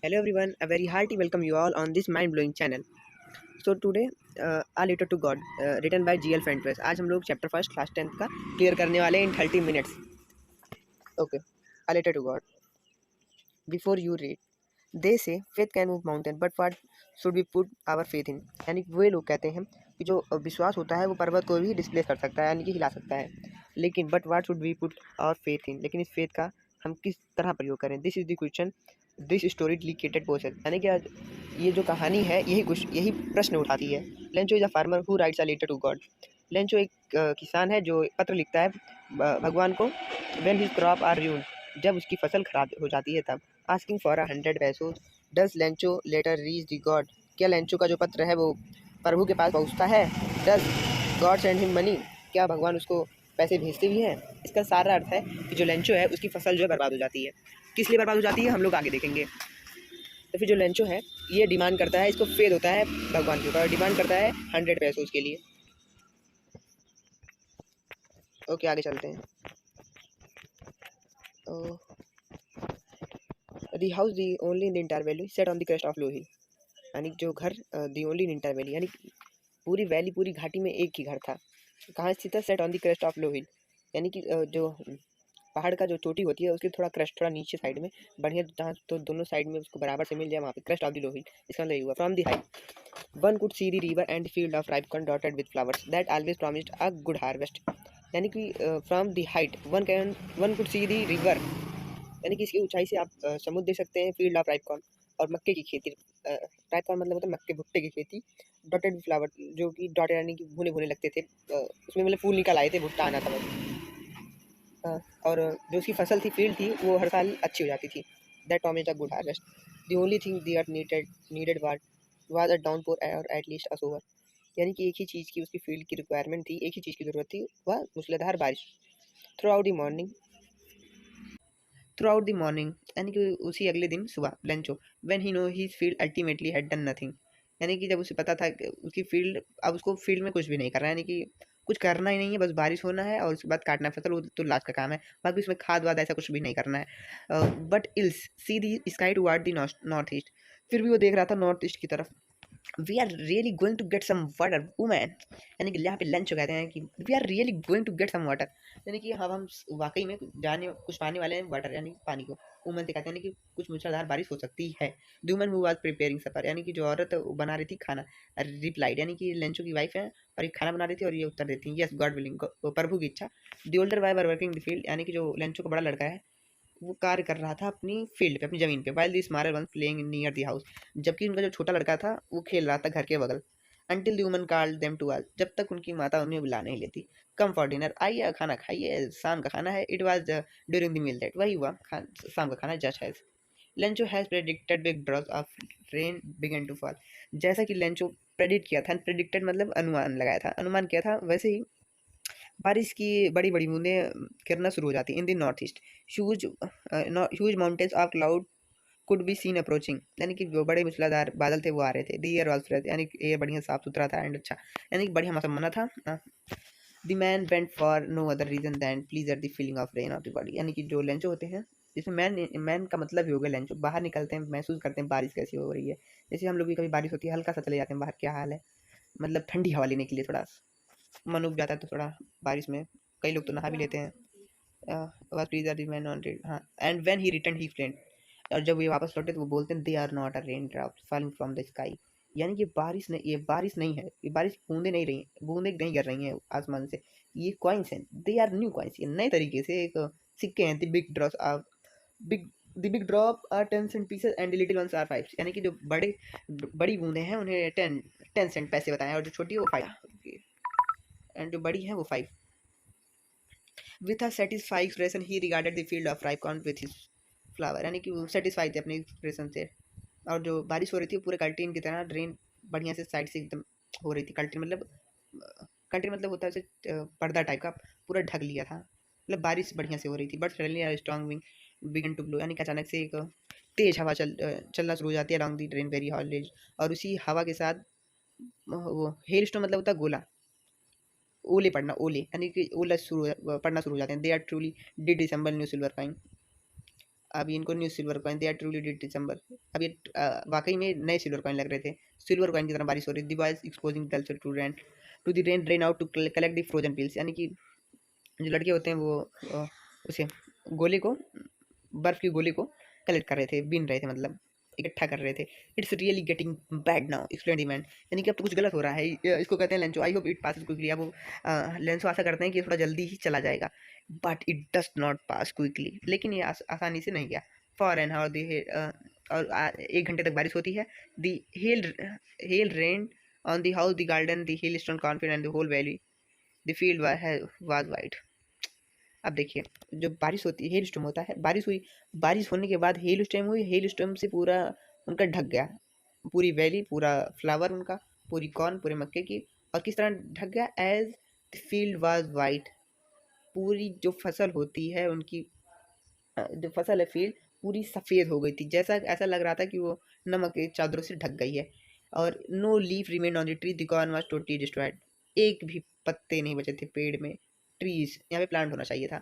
Hello everyone, a very hearty welcome you all on this mind-blowing channel. So today, A Letter to God, written by G.L. Fentress. आज हम लोग chapter first class 10th का clear करने वाले हैं इन 30 minutes. Okay, A Letter to God. Before you read, they say faith can move mountain, but what should we put our faith in? यानी वे लोग कहते हैं कि जो विश्वास होता है वो पर्वत को भी डिस्प्लेस कर सकता है यानी कि हिला सकता है. लेकिन but what should we put our faith in, लेकिन इस फेथ का हम किस तरह प्रयोग करें. This is the question this story dedicated portion, यानी कि ये जो कहानी है यही प्रश्न उठाती है. Lencho is a farmer who writes a letter to God. Lencho एक किसान है जो पत्र लिखता है भगवान को. When his crop are ruined, जब उसकी फसल खराब हो जाती है तब. आस्किंग फॉर 100 पैसों. Does Lencho letter reach the God, क्या लेंचो का जो पत्र है वो प्रभु के पास पहुंचता है. Does God send him money, क्या भगवान उसको पैसे भेजते भी हैं. इसका सारा अर्थ है कि जो लेंचो है उसकी फसल जो है बर्बाद हो जाती है. किस लिए बर्बाद हो जाती है हम लोग आगे देखेंगे. तो फिर जो लेंचो है ये डिमांड करता है, इसको फेद होता है भगवान के ऊपर, डिमांड करता है 100 पैसों के लिए. ओके आगे चलते हैं. The house the only in the entire valley set on the crest of low hill, यानी जो घर the only in entire valley यानी पूरी वैली पूरी घाटी में एक ही घर था. कहाँ स्थित है. Set on the crest of low hill, यानी कि जो पहाड़ का जो चोटी होती है उसकी थोड़ा क्रस्ट थोड़ा नीचे साइड में बढ़िया, जहाँ तो दोनों साइड में उसको बराबर से मिल जाए वहाँ पे क्रेस्ट ऑफ द लो हिल. इसका मतलब ये हुआ from the height one could see the river and the field of ripe corn dotted with flowers that always promised a good harvest. यानी कि from the height one could see the river, यानी कि इसकी ऊंचाई से आप समुद्र देख सकते हैं. फील्ड ऑफ राइप कॉर्न और मक्के की खेती. राइप कॉर्न मतलब होता है मक्के भुट्टे की खेती. डॉटेड फ्लावर जो कि डॉटेड यानी कि भुने भुने लगते थे, उसमें मतलब फूल निकल आए थे, भुट्टा आना था बस. और जो उसकी फसल थी फील्ड थी वो हर साल अच्छी हो जाती थी. That promised a good harvest. The only thing the earth needed was a downpour और एट लीस्ट अ सोवर. यानी कि एक ही चीज़ की उसकी फील्ड की रिक्वायरमेंट थी, एक ही चीज़ की ज़रूरत थी, वह मूसलाधार बारिश. Throughout the morning throughout the morning, यानी कि उसी अगले दिन सुबह Lencho. When he know he field ultimately had done nothing, यानी कि जब उसे पता था कि उसकी फील्ड अब उसको फील्ड में कुछ भी नहीं करना है, यानी कि कुछ करना ही नहीं है, बस बारिश होना है और उसके बाद काटना फसल, वो तो लास्ट का काम है. बाकी उसमें खाद वाद ऐसा कुछ भी नहीं करना है. But else see the sky toward the north east, फिर भी वो देख रहा था नॉर्थ ईस्ट की तरफ. We are really going to get some water women, यानी कि यहाँ पे लंच कहते हैं कि we are really going to get some water, यानी कि हम वाकई में जाने कुछ पाने वाले हैं वाटर यानी पानी को. वुमेन से कहते हैं कि कुछ मूसलाधार बारिश हो सकती है. The woman who was preparing supper, यानी कि जो औरत बना रही थी खाना. रिप्लाइड, यानी कि लेंचो की वाइफ है और ये खाना बना रही थी और ये उत्तर देती है यस गॉड विलिंग, प्रभु की इच्छा. The older wife are working the field, यानी कि जो लेंचो का बड़ा लड़का है वो कार्य कर रहा था अपनी फील्ड पे, अपनी ज़मीन पे. While the smaller one playing near the house, जबकि उनका जो छोटा लड़का था वो खेल रहा था घर के बगल. Until the woman called them to all, जब तक उनकी माता उन्हें बुला नहीं लेती. कम फॉर डिनर, आइए खाना खाइए, शाम का खाना है. It was during the meal that, वही हुआ शाम का खाना. Just has Lencho has predicted big drops of rain began to fall, जैसा कि लेंचो प्रेडिक्ट किया था. प्रेडिक्टेड मतलब अनुमान लगाया था, अनुमान किया था, वैसे ही बारिश की बड़ी बड़ी बूंदें गिरना शुरू हो जाती in the north east. Huge huge mountains of cloud could be seen approaching, यानी कि जो बड़े मूसलाधार बादल थे वो आ रहे थे. द एयर वाज फ्रेश, यानी कि एयर बढ़िया साफ सुथरा था एंड अच्छा, यानी कि बढ़िया मौसम बना था. The man went for no other reason than pleasure the feeling of rain of the body, यानी कि जो लेंचो होते हैं, जिसमें मैन का मतलब ही हो गया लेंचो. बाहर निकलते हैं, महसूस करते हैं बारिश कैसी हो रही है. जैसे हम लोग की कभी बारिश होती है, हल्का सा चले जाते हैं बाहर, क्या हाल है, मतलब ठंडी हवा लेने के लिए थोड़ा मन उब जाता है तो थोड़ा बारिश में कई लोग तो नहा भी लेते हैं. was pleased that the man on it. हाँ, and when he returned he explained, और जब ये वापस लौटे तो वो बोलते हैं they are not a rain drop falling from the sky, यानी कि बारिश नहीं, ये बारिश नहीं है, ये बारिश बूंदे नहीं रही, बूंदे नहीं गिर रही हैं आसमान से, ये कॉइन्स हैं. दे आर न्यू कॉइन्स, ये नए तरीके से एक सिक्के हैं. The big drops are big the big drop are 10 cent pieces and the little ones are 5, यानी कि जो बड़ी बूंदे हैं उन्हें 10 सेंट पैसे बताएं और जो छोटी है वो 5 एंड जो बड़ी है वो 5. With a satisfy expression he regarded the field of ripe corn with his flower, यानी कि वो सेटिस्फाई थे अपने एक्सप्रेशन से. और जो बारिश हो रही थी पूरे कल्टीन की तरह ड्रेन बढ़िया से साइड से एकदम हो रही थी. कल्टीन मतलब होता है जैसे पर्दा टाइप का पूरा ढक लिया था, मतलब बारिश बढ़िया से हो रही थी. But suddenly strong wing began to blow, यानी कि अचानक से एक तेज हवा चलना शुरू हो जाती है along the drain very haulage, और उसी हवा के साथ वो हेल स्टोन मतलब होता है गोला, ओले पड़ना, ओले यानी कि ओला पड़ना शुरू हो जाते हैं. They are truly did resemble new silver coin. अभी इनको new silver coin they are truly did December. अब ये वाकई में नए सिल्वर कॉइन लग रहे थे, सिल्वर कॉइन की तरह बारिश हो रही। The boys exposing themselves to rain, to the rain drain out to collect the frozen pills, यानी कि जो लड़के होते हैं वो उसे गोले को, बर्फ की गोले को कलेक्ट कर रहे थे, बीन रहे थे, मतलब इकट्ठा कर रहे थे। It's really getting bad now explain the man, यानी कि अब तो कुछ गलत हो रहा है। इसको कहते हैं Lencho. I hope it pass quickly. अब लेंचो आशा करते हैं कि थोड़ा जल्दी ही चला जाएगा, but it does not pass quickly. लेकिन ये आसानी से नहीं गया। फॉर एन हाउ द और 1 घंटे तक बारिश होती है। The hail rain on the house, the garden, the hill stone confident, the whole valley, the field was white. अब देखिए, जब बारिश होती है, हेल स्टॉर्म होता है, बारिश हुई, बारिश होने के बाद हेल स्टॉर्म हुई, हेल स्टॉर्म से पूरा उनका ढक गया, पूरी वैली, पूरा फ्लावर उनका, पूरी कॉर्न, पूरे मक्के की। और किस तरह ढक गया? As the field was white, पूरी जो फसल होती है उनकी, जो फसल है फील्ड, पूरी सफ़ेद हो गई थी, जैसा ऐसा लग रहा था कि वो नमक के चादरों से ढक गई है। और no leaf remain on the tree, the corn was totally destroyed, एक भी पत्ते नहीं बचे थे पेड़ में। ट्रीज यहाँ पे प्लांट होना चाहिए था।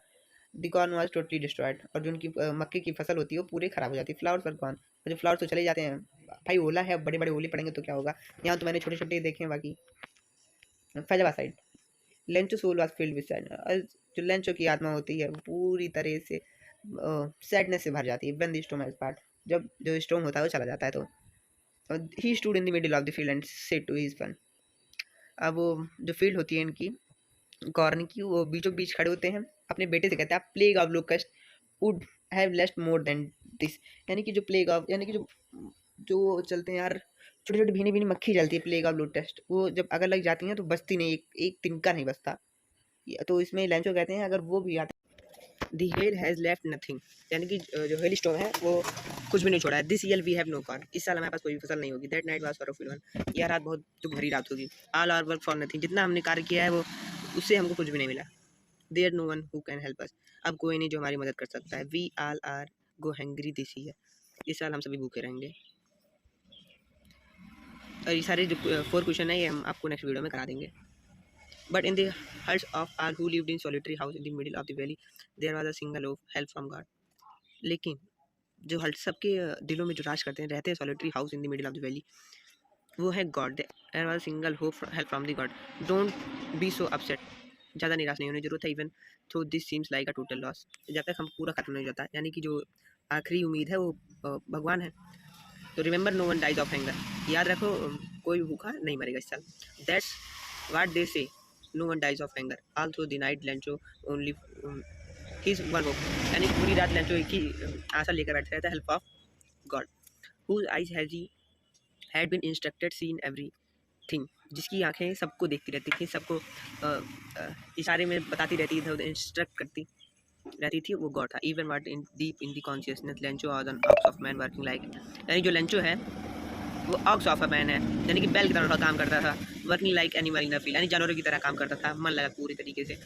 The corn was totally destroyed, और जो उनकी मक्के की फसल होती है वो पूरे खराब हो जाती है। फ्लावर्स वर गॉन, जो फ्लावर्स तो चले जाते हैं भाई, ओला है, बड़े बड़े ओले पड़ेंगे तो क्या होगा। यहाँ तो मैंने छोटे छोटे देखे हैं। बाकी Faizabad side Lencho soul was filled with sadness, जो लेंचो की आत्मा होती है वो पूरी तरह से सैडनेस से भर जाती है। When the storm has part, जब जो स्टॉर्म होता है वो चला जाता है, तो he stood in the middle of the field and said to his son. अब वो जो फील्ड होती है इनकी कॉर्न की, वो बीचों बीच खड़े होते हैं, अपने बेटे से कहते हैं plague of locust would have left more than this, यानी कि जो प्लेग ऑफ, यानी कि जो जो चलते हैं यार, छोटी छोटी भीनी भीनी मक्खी चलती है, प्लेग ऑफ लोकस्ट, वो जब अगर लग जाती हैं तो बचती नहीं, एक तिनका नहीं बचता। तो इसमें लेंचो कहते हैं अगर वो भी आते, दी हेल हैज़ लेफ्ट नथिंग, यानी कि जो हेल स्टॉर्म है वो कुछ भी नहीं छोड़ा है। This year we have no corn, इस साल हमारे पास कोई फसल नहीं होगी। That night was sorrowful one, यह रात बहुत दुख भरी रात होगी। All our work for nothing, जितना हमने कार्य किया है वो, उससे हमको कुछ भी नहीं मिला। There no one who can help us, अब कोई नहीं जो हमारी मदद कर सकता है। We all are go hungry this year, इस साल हम सभी भूखे रहेंगे। और ये सारे जो 4 क्वेश्चन है ये हम आपको नेक्स्ट वीडियो में करा देंगे। But in the hearts of all who lived in solitary house in the middle of the valley there was a single hope, help from God। लेकिन जो हर सबके दिलों में जो राज करते हैं, रहते हैं solitary house in the middle of the valley, वो है God. There was single hope, help from the God. Don't be so upset, ज़्यादा निराश नहीं होने की जरूरत है। Even though this seems like a total loss, जब तक हम पूरा खत्म नहीं हो जाता, यानी कि जो आखिरी उम्मीद है वो भगवान है। तो remember no one dies of hunger, याद रखो कोई भूखा नहीं मरेगा इस साल। That's what they say, no one dies of hunger all through the night Lencho only his one hope, यानी पूरी रात लेंचो एक ही आशा लेकर बैठा रहता है, help of God. Whose eyes has he had been instructed seen everything, जिसकी आंखें सबको देखती रहती थी, सबको इशारे में बताती रहती थी, इंस्ट्रक्ट करती रहती थी, वो गॉड था। Even what in deep in the consciousness Lencho was an ox of man working like, यानी जो लेंचो है वो ऑक्स ऑफ अ मैन है, यानी कि बैल की तरह काम करता था। Working like animal in the field, यानी जानवरों की तरह काम करता था, मन लगा पूरी तरीके से।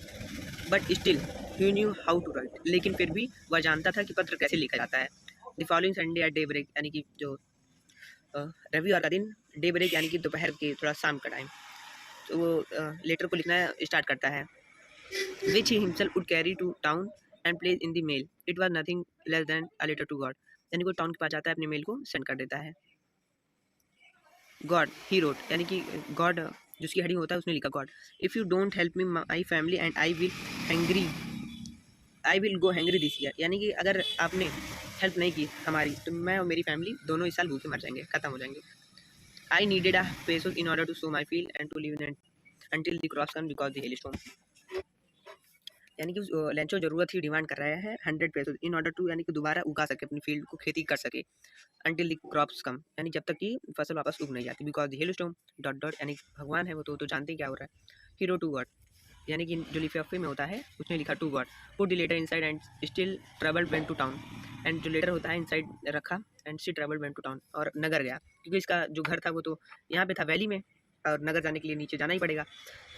But still he knew how to write, लेकिन फिर भी वह जानता था कि पत्र कैसे लिखा जाता है। The following Sunday at daybreak, यानी कि जो रविवार का दिन, डे ब्रेक यानी कि दोपहर के थोड़ा शाम का टाइम, तो वो लेटर को लिखना स्टार्ट करता है। Which he himself would carry to town and place in the mail, it was nothing less than a letter to God, यानी वो टाउन के पास जाता है, अपने मेल को सेंड कर देता है। गॉड ही रोट, यानी कि गॉड जिसकी हेडिंग होता है उसने लिखा God, if you don't help me my family and I will go hungry this year, यानी कि अगर आपने हेल्प नहीं की हमारी तो मैं और मेरी फैमिली दोनों इस साल भूखे मर जाएंगे, खत्म हो जाएंगे। I needed a pesos in order to sow my field and to live in until the crops come because the hailstorm, यानी कि लेंचो जरूरत ही डिमांड कर रहा है 100 पेसो इन ऑर्डर टू, यानी कि दोबारा उगा सके, अपनी फील्ड को खेती कर सके। until the crops come, यानी जब तक कि फसल वापस उग नहीं जाती। because the hailstorm dot dot, यानी भगवान है वो तो जानते ही क्या हो रहा है। हीरो टू गॉड, यानी कि जो लिफाफे में होता है उसने लिखा to God. Put the letter inside and still travelled went to town, and जो लेटर होता है इनसाइड रखा and still travelled went to town, और नगर गया, क्योंकि इसका जो घर था वो तो यहाँ पे था वैली में, और नगर जाने के लिए नीचे जाना ही पड़ेगा।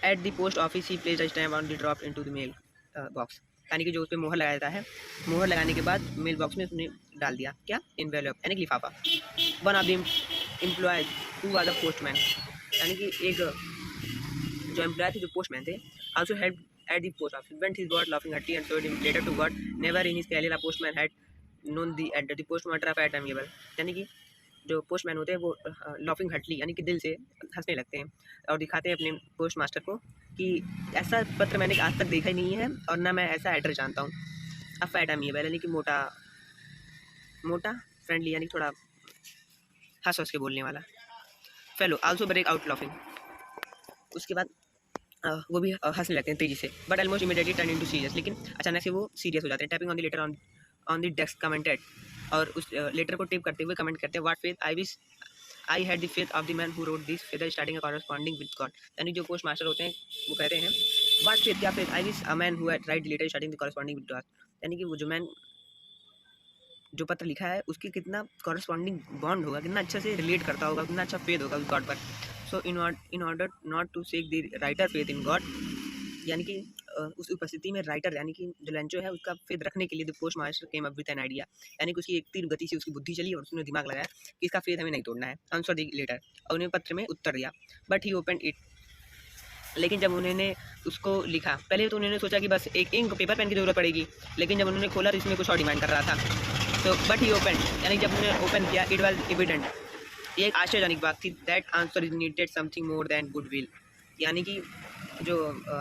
At the post office he placed a stamp on the drop into the mail box, यानी कि जो उस पर मोहर लगाया जाता है, मोहर लगाने के बाद मेल बॉक्स में उसने डाल दिया क्या, इनवेलप, यानी कि लिफाफा। One of the employees who was a postman, यानी कि एक जो एम्प्लॉय थे, जो पोस्टमैन थे, also help at the post office, went his god laughing hearty and showed him letter to God, never in his career a postman had known the at the post master of at amiable, यानी कि जो postman होते हैं वो laughing Hatli यानी कि दिल से हंसने लगते हैं और दिखाते हैं अपने पोस्ट मास्टर को कि ऐसा पत्र मैंने आज तक देखा ही नहीं है और ना मैं ऐसा एड्रेस जानता हूँ। अब फैट अमीबल यानी कि मोटा मोटा, फ्रेंडली यानी थोड़ा हंस हंस के बोलने वाला। Fellow also break out laughing, उसके बाद वो भी हंसने लगते हैं तेजी से, but almost immediately turn into serious, लेकिन अचानक से वो सीरियस हो जाते हैं। Tapping on the letter on the desk commented, और उस लेटर को टेप करते हुए कमेंट करते हैं, what faith I wish I had the faith of the man who wrote this feather starting a corresponding with God, यानी जो post master होते हैं वो कहते हैं व्हाट फेथ, क्या faith, I wish a man who had write the letter starting the corresponding with God, यानी कि वो जो मैन जो पत्र लिखा है उसकी कितना कॉरस्पॉन्डिंग बॉन्ड होगा, कितना अच्छा से रिलेट करता होगा, कितना अच्छा फेथ होगा उस गॉड पर। So in order not to shake the writer faith in God, यानी कि उस उपस्थिति में राइटर यानी कि जो लेंचो है उसका फेथ रखने के लिए the post master came up with an idea, यानी कि उसकी एक तीव्र गति से उसकी बुद्धि चली और उसने दिमाग लगाया कि इसका फेथ हमें नहीं तोड़ना है। आंसर द लेटर, और उन्हें पत्र में उत्तर दिया, बट ही ओपन इट, लेकिन जब उन्होंने उसको लिखा, पहले तो उन्होंने सोचा कि बस एक इंक पेपर पेन की जरूरत पड़ेगी, लेकिन जब उन्होंने खोला तो इसमें कुछ और डिमांड कर रहा था। तो बट ही ओपन, यानी जब उन्होंने ओपन किया, इट वॉज एविडेंट, ये एक आश्चर्यजनक बात थी, that answer is needed something more than goodwill, यानी कि जो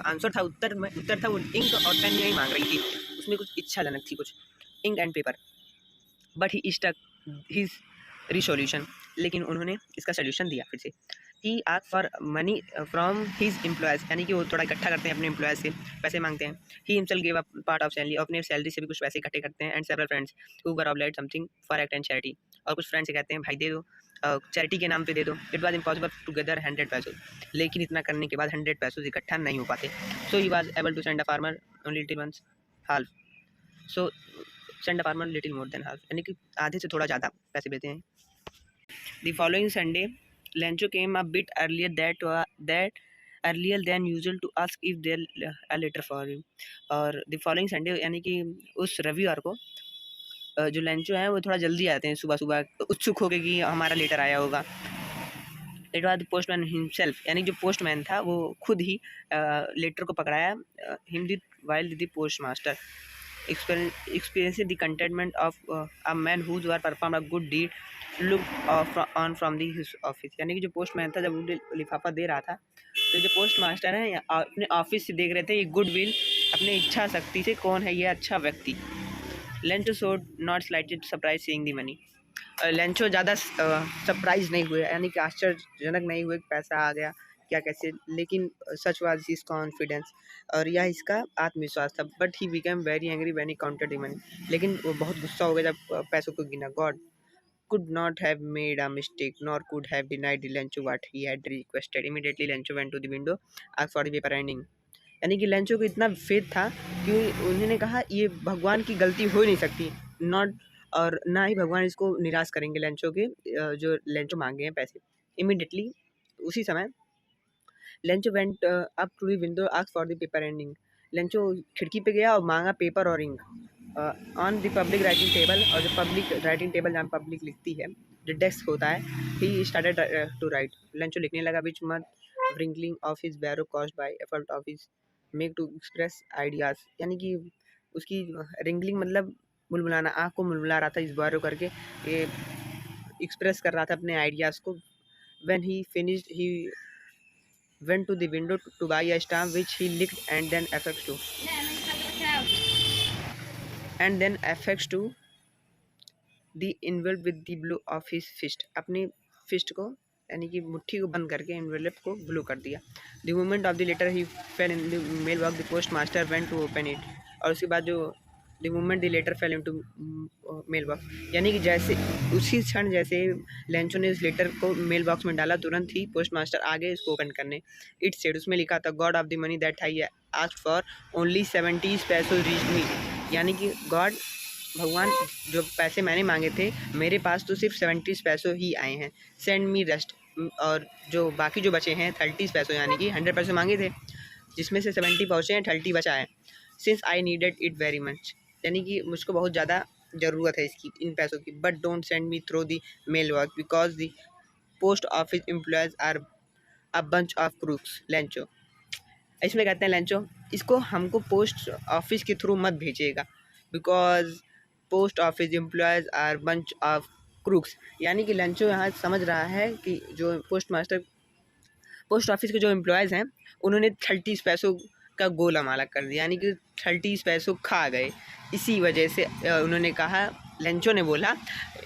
आंसर था उत्तर था वो इंक और पेन नहीं मांग रही थी, उसमें कुछ इच्छाजनक थी, कुछ ink and paper. But he stuck his resolution, लेकिन उन्होंने इसका सोल्यूशन दिया फिर से। He ask for money from his employees, यानी कि वो थोड़ा इकट्ठा करते हैं अपने एम्प्लॉयज़ से, पैसे मांगते हैं। He himself give a part of salary, अपने सैलरी से भी कुछ पैसे इकट्ठे करते हैं। And several friends who were obliged something for act and charity, और कुछ फ्रेंड्स से कहते हैं भाई दे दो, चैरिटी के नाम पे दे दो। It was impossible to gather 100 पैसों, लेकिन इतना करने के बाद 100 पैसों इकट्ठा नहीं हो पाते। So he was able to send a farmer only little once half, so send a farmer little more than half, यानी कि आधे से थोड़ा ज़्यादा पैसे देते हैं। The following Sunday Lencho came a bit earlier that earlier than usual to ask if there a letter for him, और द फॉलोइंग संडे यानी कि उस रविवार को जो लेंचो हैं वो थोड़ा जल्दी आते हैं सुबह सुबह, उत्सुक हो गए कि हमारा लेटर आया होगा। It was the postman himself, यानी जो पोस्टमैन था वो खुद ही लेटर को पकड़ाया, him the while the post master experiencing the contentment of a man whose were performed a good deed looked on from the his office, यानी कि जो पोस्टमैन था जब उन्हें लिफाफा दे रहा था तो जो पोस्ट मास्टर है अपने ऑफिस से देख रहे थे ये गुड विल, अपने इच्छा शक्ति से कौन है ये अच्छा व्यक्ति। Lencho showed not slightly surprise seeing the money, Lencho ज़्यादा सरप्राइज नहीं हुए, यानी कि आश्चर्यजनक नहीं हुए कि पैसा आ गया क्या कैसे, लेकिन सच वाज हिज कॉन्फिडेंस, और यह इसका आत्मविश्वास था। But he become very angry when he counted the money, लेकिन वो बहुत गुस्सा हो गया जब पैसों को गिना। God could not have made a mistake nor could have denied the Lencho what he had requested. Immediately Lencho went to the window, asked for the paper ending, यानी कि लेंचो को इतना फेथ था कि उन्होंने कहा ये भगवान की गलती हो ही नहीं सकती, नॉट, और ना ही भगवान इसको निराश करेंगे लेंचो के जो लेंचो मांगे हैं पैसे। इमीडिएटली उसी समय Lencho went up to the window, asked for the paper ending, Lencho खिड़की पे गया और मांगा पेपर और ink on the public writing table, और जो पब्लिक राइटिंग टेबल जहाँ पब्लिक लिखती है जो डेस्क होता है, he started to write, Lencho लिखने लगा, विच मत wrinkling of his barrow caused by effort of his make to express ideas, यानी कि उसकी रिंगलिंग मतलब बुलबुलाना, आँख को बुलबुला रहा था इस बारो करके, ये एक्सप्रेस कर रहा था अपने आइडियाज़ को। when he finished he went to the window to buy a stamp which he licked and then affixed to the envelope with the blue of his fist, अपनी फिस्ट को यानी कि मुट्ठी को बंद करके एनवेलप को ब्लू कर दिया। The moment of the letter he fell in the mail box, the post master went to open it, और उसके बाद जो the moment the letter fell in to mail box, यानी कि जैसे उसी क्षण जैसे लेंचो ने उस लेटर को मेल बॉक्स में डाला तुरंत ही पोस्ट मास्टर आ गए इसको ओपन करने। इट सेड, उसमें लिखा था God of the money that I asked for only 70 पैसों रीच्ड मी, यानी कि गॉड भगवान जो पैसे मैंने मांगे थे मेरे पास तो सिर्फ 70 पैसों ही आए हैं। सेंड मी रेस्ट, और जो बाकी जो बचे हैं 30 पैसों, यानी कि 100 पैसे मांगे थे जिसमें से 70 पहुँचे हैं, 30 बचा है। Since I needed it very much, यानी कि मुझको बहुत ज़्यादा ज़रूरत है इसकी, इन पैसों की। But don't send me through the mail work because the post office employees are a bunch of crooks. Lencho इसमें कहते हैं लेंचो इसको हमको पोस्ट ऑफिस के थ्रू मत भेजिएगा, because post office employees are bunch of crooks, यानी कि लेंचो यहाँ समझ रहा है कि जो पोस्ट ऑफिस के जो एम्प्लॉयज़ हैं उन्होंने 30 पैसों का गोला माला कर दिया, यानी कि 30 पैसों खा गए। इसी वजह से उन्होंने कहा, लेंचो ने बोला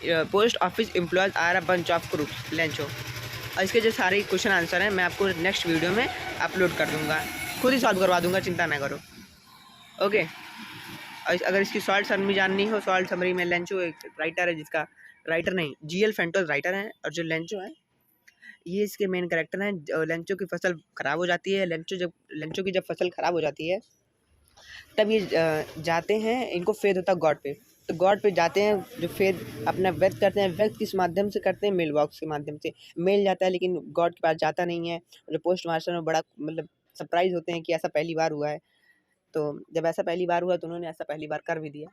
post office employees are a bunch of crooks, Lencho. और इसके जो सारे क्वेश्चन आंसर हैं मैं आपको नेक्स्ट वीडियो में अपलोड कर दूंगा, खुद ही सॉल्व करवा दूंगा, चिंता ना करो। ओके, और अगर इसकी शॉर्ट समरी जाननी हो, शॉर्ट समरी में लेंचो एक राइटर है, जिसका राइटर नहीं GL फेंटोस राइटर हैं, और जो लेंचो है ये इसके मेन कैरेक्टर हैं। लेंचो की फसल ख़राब हो जाती है, लेंचो की जब फसल ख़राब हो जाती है तब ये जाते हैं, इनको फेद होता है गॉड पे, तो गॉड पे जाते हैं, जो फेद अपना व्यक्त करते हैं। व्यक्त किस माध्यम से करते हैं? मेल बॉक्स के माध्यम से मेल जाता है, लेकिन गॉड के पास जाता नहीं है। जो पोस्ट मास्टर में बड़ा मतलब सरप्राइज़ होते हैं कि ऐसा पहली बार हुआ है। तो जब ऐसा पहली बार हुआ तो उन्होंने ऐसा पहली बार कर भी दिया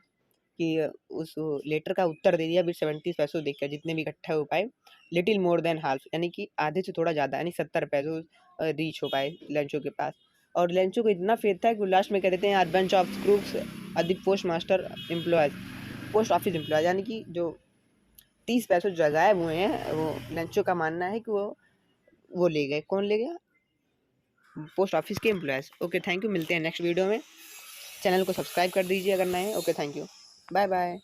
कि उस लेटर का उत्तर दे दिया, फिर 70 पैसों देकर जितने भी इकट्ठा हो पाए, लिटिल मोर देन हाल्फ, यानी कि आधे से थोड़ा ज़्यादा, यानी 70 पैसों रीच हो पाए लेंचो के पास। और लेंचो को इतना फेथ था कि वो लास्ट में कह देते हैं आर बंच ऑफ क्रूक्स अधिक post master employees, post office employees, यानी कि जो 30 पैसों जो गायब हुए हैं वो लेंचो का मानना है कि वो ले गए। कौन ले गया? पोस्ट ऑफिस के एम्प्लॉयज़। ओके, थैंक यू, मिलते हैं नेक्स्ट वीडियो में। चैनल को सब्सक्राइब कर दीजिए अगर नए हैं। Okay, thank you, bye bye.